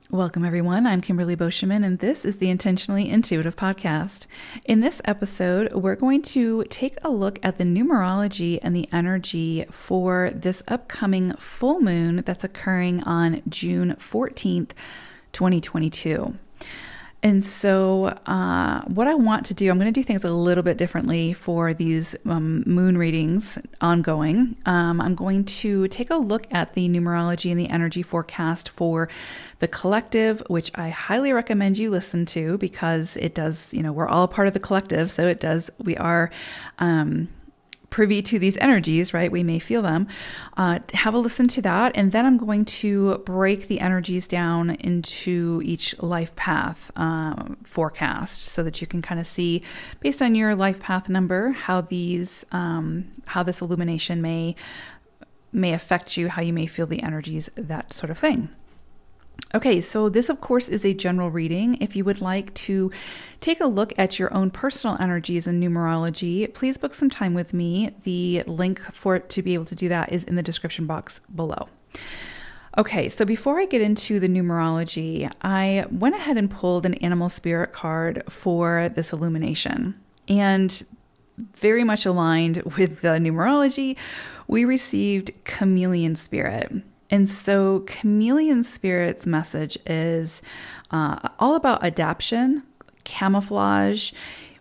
Welcome, everyone. I'm Kimberly Boscheman, and this is the Intentionally Intuitive Podcast. In this episode, we're going to take a look at the numerology and the energy for this upcoming full moon that's occurring on June 14th, 2022. And so what I want to do, I'm going to do things a little bit differently for these moon readings ongoing. I'm going to take a look at the numerology and the energy forecast for the collective, which I highly recommend you listen to because it does, we're all a part of the collective. So we are privy to these energies, right? We may feel them. Have a listen to that. And then I'm going to break the energies down into each life path forecast so that you can kind of see based on your life path number, how this illumination may affect you, how you may feel the energies, that sort of thing. Okay, so this, of course, is a general reading. If you would like to take a look at your own personal energies and numerology, please book some time with me. The link for it to be able to do that is in the description box below. Okay, so before I get into the numerology, I went ahead and pulled an animal spirit card for this illumination. And very much aligned with the numerology, we received chameleon spirit. And so chameleon spirit's message is all about adaptation, camouflage.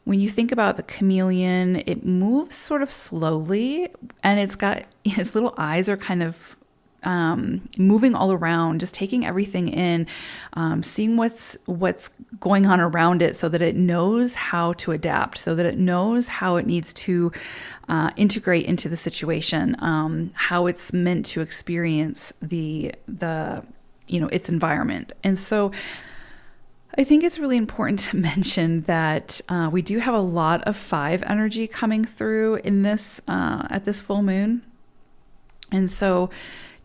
When you think about the chameleon, it moves sort of slowly, and its little eyes are kind of moving all around, just taking everything in, seeing what's going on around it so that it knows how to adapt, so that it knows how it needs to integrate into the situation, how it's meant to experience its environment. And so I think it's really important to mention that we do have a lot of 5 energy coming through in this at this full moon. And so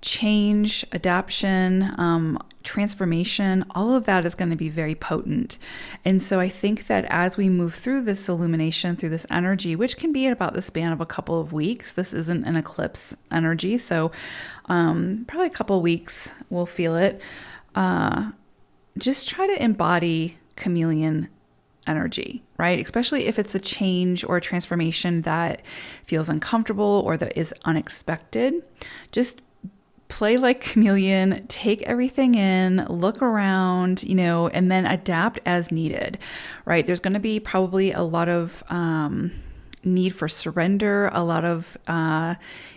change, adaptation, transformation, all of that is going to be very potent. And so I think that as we move through this illumination, through this energy, which can be at about the span of a couple of weeks, this isn't an eclipse energy, so probably a couple of weeks we'll feel it. Just try to embody chameleon energy, right? Especially if it's a change or a transformation that feels uncomfortable or that is unexpected. Just play like chameleon, take everything in, look around, and then adapt as needed, right? There's going to be probably a lot of need for surrender, a lot of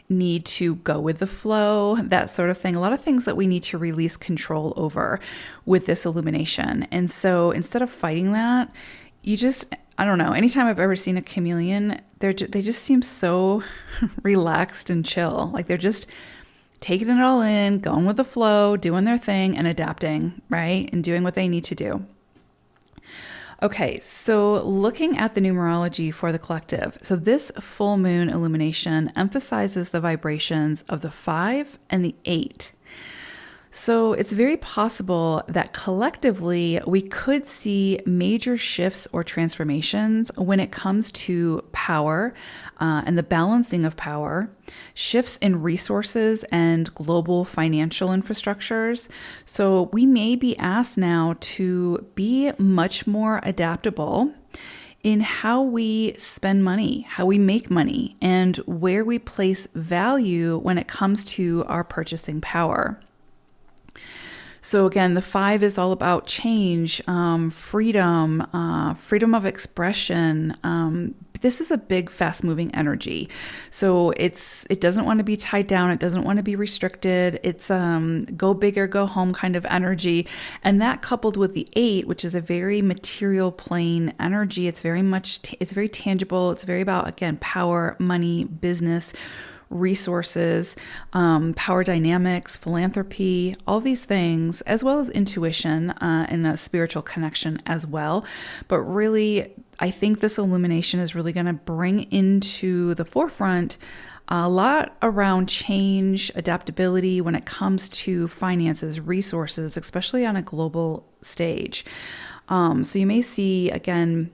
need to go with the flow, that sort of thing. A lot of things that we need to release control over with this illumination. And so instead of fighting that, I don't know, anytime I've ever seen a chameleon, they just seem so relaxed and chill. Like they're just taking it all in, going with the flow, doing their thing and adapting, right? And doing what they need to do. Okay, so looking at the numerology for the collective. So this full moon illumination emphasizes the vibrations of the 5 and the 8. So it's very possible that collectively we could see major shifts or transformations when it comes to power and the balancing of power, shifts in resources and global financial infrastructures. So we may be asked now to be much more adaptable in how we spend money, how we make money, and where we place value when it comes to our purchasing power. So again, the 5 is all about change, freedom, freedom of expression. This is a big, fast-moving energy. So it doesn't want to be tied down. It doesn't want to be restricted. It's go big or go home kind of energy. And that coupled with the 8, which is a very material plane energy. It's very tangible. It's very about, again, power, money, business, resources, power dynamics, philanthropy, all these things, as well as intuition and a spiritual connection as well. But really, I think this illumination is really going to bring into the forefront a lot around change, adaptability when it comes to finances, resources, especially on a global stage. So you may see, again,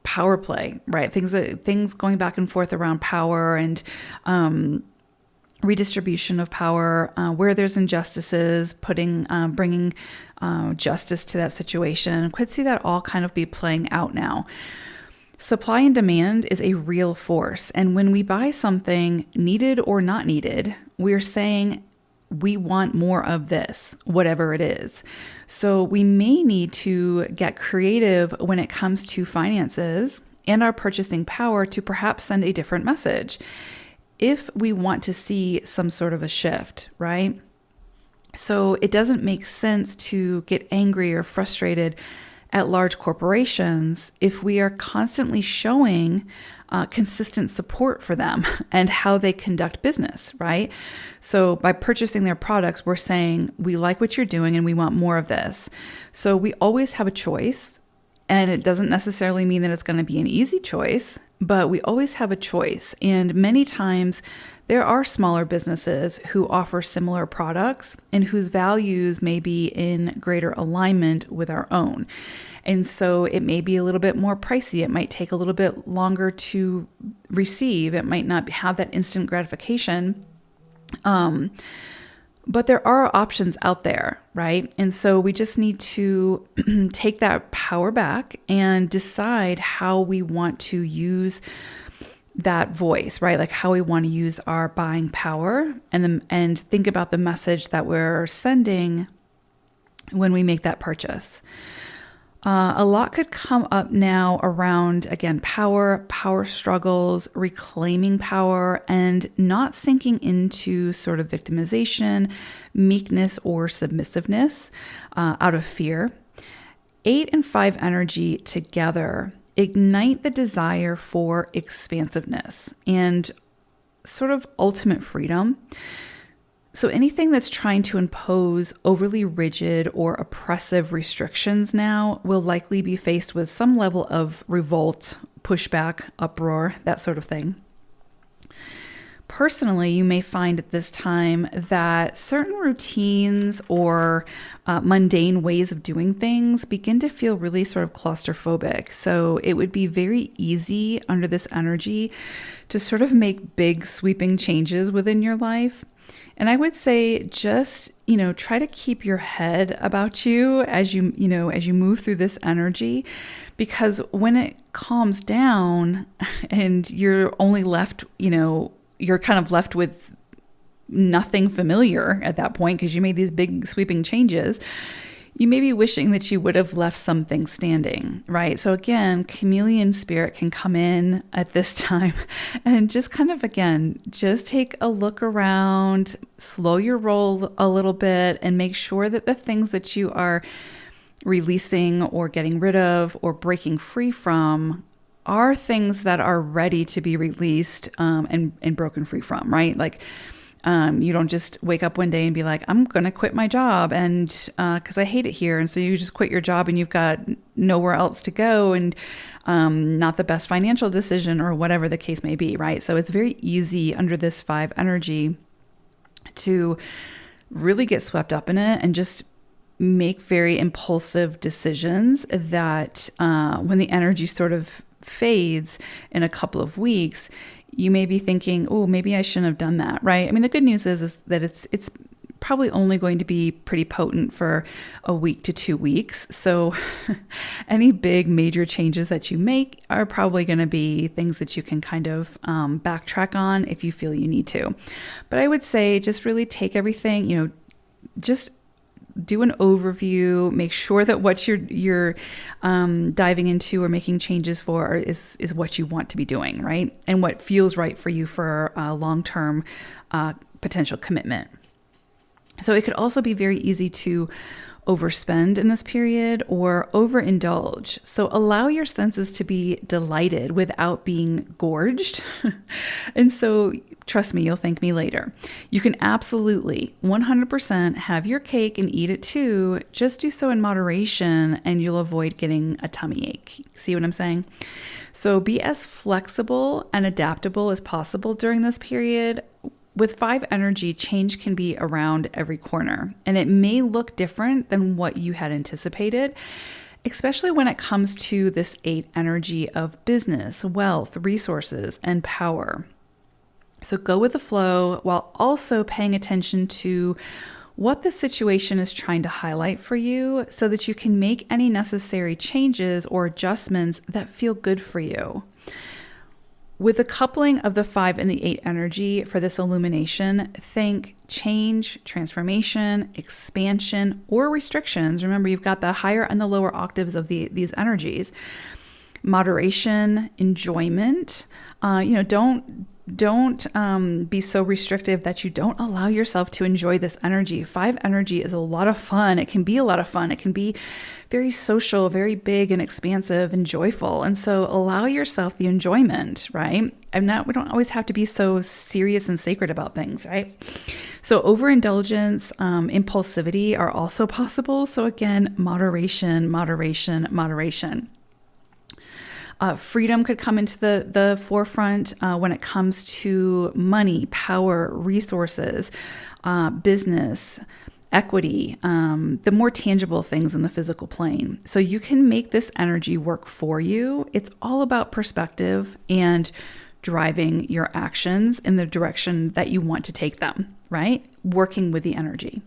power play, right? Things going back and forth around power and redistribution of power, where there's injustices, bringing justice to that situation. Could see that all kind of be playing out now. Supply and demand is a real force. And when we buy something, needed or not needed, we're saying we want more of this, whatever it is. So we may need to get creative when it comes to finances and our purchasing power to perhaps send a different message if we want to see some sort of a shift, right? So it doesn't make sense to get angry or frustrated at large corporations if we are constantly showing consistent support for them and how they conduct business, right? So by purchasing their products, we're saying we like what you're doing and we want more of this. So we always have a choice, and it doesn't necessarily mean that it's going to be an easy choice, but we always have a choice. And many times there are smaller businesses who offer similar products and whose values may be in greater alignment with our own. And so it may be a little bit more pricey. It might take a little bit longer to receive. It might not have that instant gratification. But there are options out there, right? And so we just need to take that power back and decide how we want to use that voice, right? Like how we want to use our buying power, and think about the message that we're sending when we make that purchase. A lot could come up now around, again, power struggles, reclaiming power, and not sinking into sort of victimization, meekness, or submissiveness out of fear. 8 and 5 energy together ignite the desire for expansiveness and sort of ultimate freedom. So anything that's trying to impose overly rigid or oppressive restrictions now will likely be faced with some level of revolt, pushback, uproar, that sort of thing. Personally, you may find at this time that certain routines or mundane ways of doing things begin to feel really sort of claustrophobic. So it would be very easy under this energy to sort of make big sweeping changes within your life. And I would say just, try to keep your head about you as you move through this energy, because when it calms down and you're only left, you're kind of left with nothing familiar at that point because you made these big sweeping changes, you may be wishing that you would have left something standing, right? So again, chameleon spirit can come in at this time and just kind of, again, just take a look around, slow your roll a little bit, and make sure that the things that you are releasing or getting rid of or breaking free from are things that are ready to be released and broken free from, right? Like, you don't just wake up one day and be like, I'm going to quit my job and because I hate it here. And so you just quit your job and you've got nowhere else to go and not the best financial decision or whatever the case may be, right? So it's very easy under this 5 energy to really get swept up in it and just make very impulsive decisions that when the energy sort of fades in a couple of weeks, you may be thinking, oh, maybe I shouldn't have done that, right? I mean, the good news is that it's probably only going to be pretty potent for a week to 2 weeks. So any big major changes that you make are probably going to be things that you can kind of backtrack on if you feel you need to. But I would say just really take everything, just do an overview, make sure that what you're diving into or making changes for is what you want to be doing, right? And what feels right for you for a long-term potential commitment. So it could also be very easy to overspend in this period or overindulge. So allow your senses to be delighted without being gorged. And so trust me, you'll thank me later. You can absolutely 100% have your cake and eat it too. Just do so in moderation and you'll avoid getting a tummy ache. See what I'm saying? So be as flexible and adaptable as possible during this period. With 5 energy, change can be around every corner, and it may look different than what you had anticipated, especially when it comes to this 8 energy of business, wealth, resources, and power. So go with the flow while also paying attention to what the situation is trying to highlight for you so that you can make any necessary changes or adjustments that feel good for you. With the coupling of the 5 and the 8 energy for this illumination, think change, transformation, expansion, or restrictions. Remember, you've got the higher and the lower octaves of these energies. Moderation, enjoyment. Don't be so restrictive that you don't allow yourself to enjoy this energy. 5 energy is a lot of fun. It can be a lot of fun. It can be very social, very big and expansive and joyful. And so allow yourself the enjoyment, right? We don't always have to be so serious and sacred about things, right? So overindulgence, impulsivity are also possible. So again, moderation, moderation, moderation. Freedom could come into the forefront when it comes to money, power, resources, business, equity, the more tangible things in the physical plane. So you can make this energy work for you. It's all about perspective and driving your actions in the direction that you want to take them, right? Working with the energy.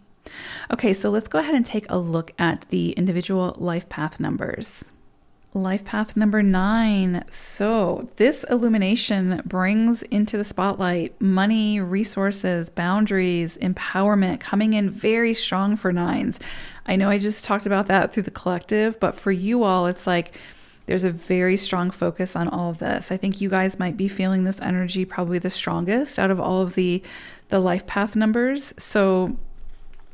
Okay, so let's go ahead and take a look at the individual life path numbers. Life path number 9. So this illumination brings into the spotlight money, resources, boundaries, empowerment coming in very strong for 9s. I know I just talked about that through the collective, but for you all, it's like there's a very strong focus on all of this. I think you guys might be feeling this energy probably the strongest out of all of the life path numbers. So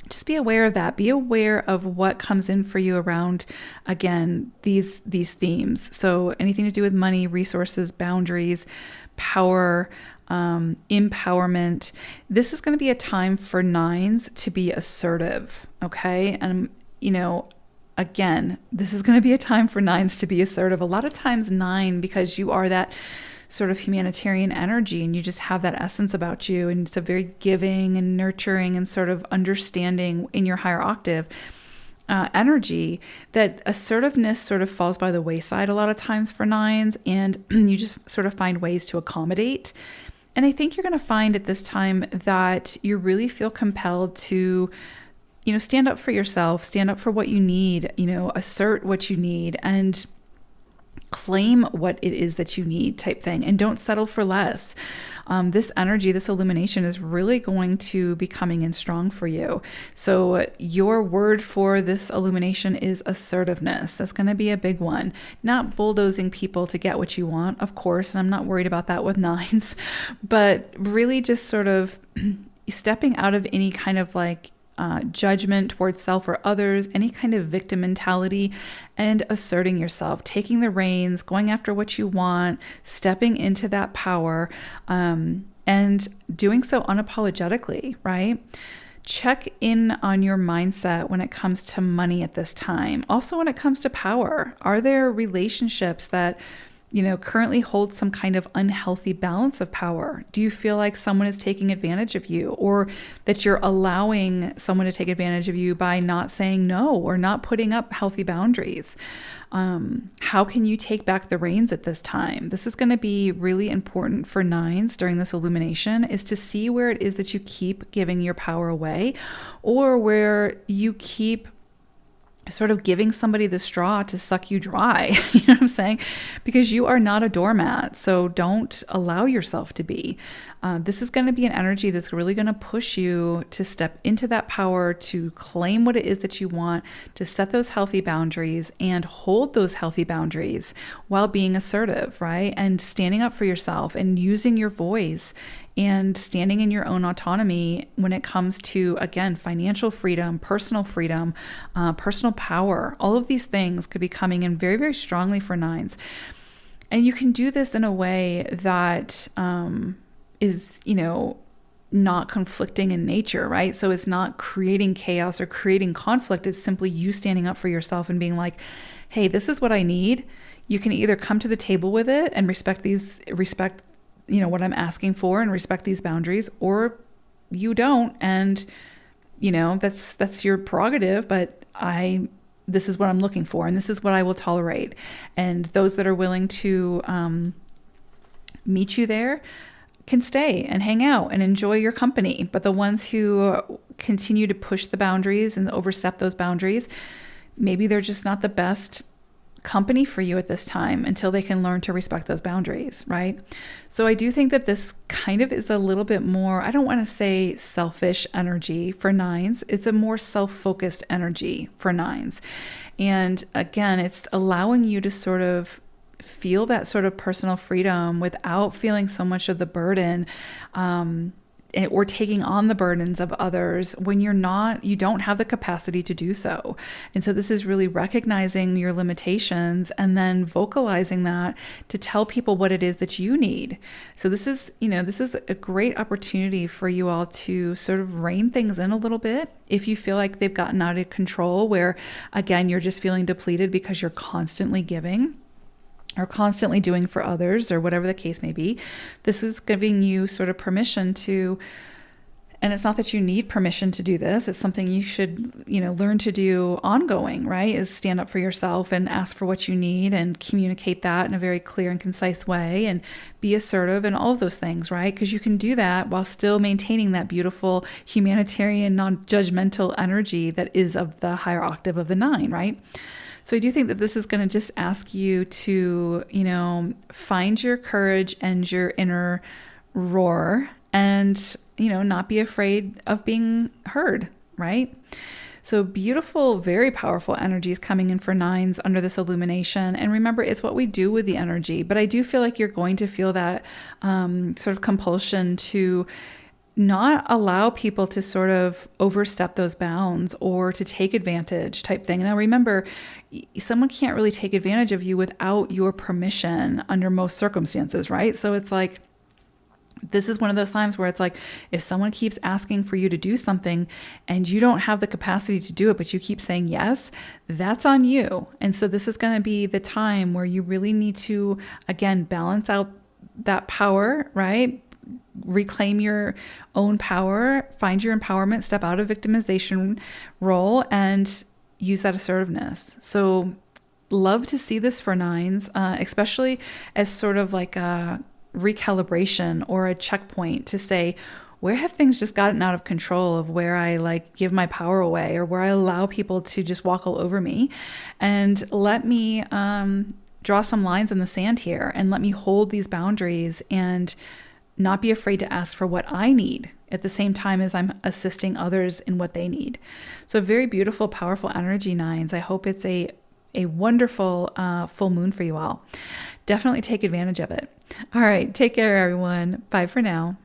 just be aware of that. Be aware of what comes in for you around, again, these themes. So anything to do with money, resources, boundaries, power, empowerment. This is going to be a time for 9s to be assertive, okay? And, again, this is going to be a time for 9s to be assertive. A lot of times 9, because you are that sort of humanitarian energy and you just have that essence about you, and it's a very giving and nurturing and sort of understanding in your higher octave energy, that assertiveness sort of falls by the wayside a lot of times for 9s, and you just sort of find ways to accommodate. And I think you're going to find at this time that you really feel compelled to stand up for yourself, stand up for what you need, assert what you need, and claim what it is that you need type thing, and don't settle for less. This energy, this illumination is really going to be coming in strong for you. So your word for this illumination is assertiveness. That's going to be a big one. Not bulldozing people to get what you want, of course, and I'm not worried about that with 9s, but really just sort of stepping out of any kind of judgment towards self or others, any kind of victim mentality, and asserting yourself, taking the reins, going after what you want, stepping into that power, and doing so unapologetically, right? Check in on your mindset when it comes to money at this time. Also, when it comes to power, are there relationships that currently hold some kind of unhealthy balance of power? Do you feel like someone is taking advantage of you, or that you're allowing someone to take advantage of you by not saying no or not putting up healthy boundaries? How can you take back the reins at this time? This is going to be really important for 9s during this illumination, is to see where it is that you keep giving your power away, or where you keep sort of giving somebody the straw to suck you dry. You know what I'm saying? Because you are not a doormat. So don't allow yourself to be. This is going to be an energy that's really going to push you to step into that power, to claim what it is that you want, to set those healthy boundaries and hold those healthy boundaries while being assertive, right? And standing up for yourself and using your voice and standing in your own autonomy when it comes to, again, financial freedom, personal power. All of these things could be coming in very, very strongly for 9s. And you can do this in a way that is, not conflicting in nature, right? So it's not creating chaos or creating conflict. It's simply you standing up for yourself and being like, hey, this is what I need. You can either come to the table with it and respect what I'm asking for and respect these boundaries, or you don't. And, that's your prerogative, but this is what I'm looking for, and this is what I will tolerate. And those that are willing to meet you there, can stay and hang out and enjoy your company. But the ones who continue to push the boundaries and overstep those boundaries, maybe they're just not the best company for you at this time until they can learn to respect those boundaries, right? So I do think that this kind of is a little bit more, I don't want to say selfish energy for nines. It's a more self-focused energy for nines. And again, it's allowing you to sort of feel that sort of personal freedom without feeling so much of the burden, or taking on the burdens of others when you don't have the capacity to do so. And so this is really recognizing your limitations and then vocalizing that to tell people what it is that you need. So this is a great opportunity for you all to sort of rein things in a little bit. If you feel like they've gotten out of control, where again, you're just feeling depleted because you're constantly giving or constantly doing for others, or whatever the case may be, this is giving you sort of permission to, and it's not that you need permission to do this, it's something you should, learn to do ongoing, right? Is stand up for yourself and ask for what you need and communicate that in a very clear and concise way and be assertive and all of those things, right? Because you can do that while still maintaining that beautiful humanitarian, non-judgmental energy that is of the higher octave of the 9, right? So I do think that this is going to just ask you to, find your courage and your inner roar and, not be afraid of being heard, right? So beautiful, very powerful energies coming in for nines under this illumination. And remember, it's what we do with the energy. But I do feel like you're going to feel that sort of compulsion to not allow people to sort of overstep those bounds or to take advantage type thing. Now, remember, someone can't really take advantage of you without your permission under most circumstances, right? So it's like, this is one of those times where it's like, if someone keeps asking for you to do something and you don't have the capacity to do it, but you keep saying yes, that's on you. And so this is going to be the time where you really need to, again, balance out that power, right? Reclaim your own power, find your empowerment, step out of victimization role, and use that assertiveness. So love to see this for nines, especially as sort of like a recalibration or a checkpoint to say, where have things just gotten out of control, of where I give my power away or where I allow people to just walk all over me, and let me draw some lines in the sand here and let me hold these boundaries and not be afraid to ask for what I need at the same time as I'm assisting others in what they need. So very beautiful, powerful energy, nines. I hope it's a wonderful full moon for you all. Definitely take advantage of it. All right. Take care, everyone. Bye for now.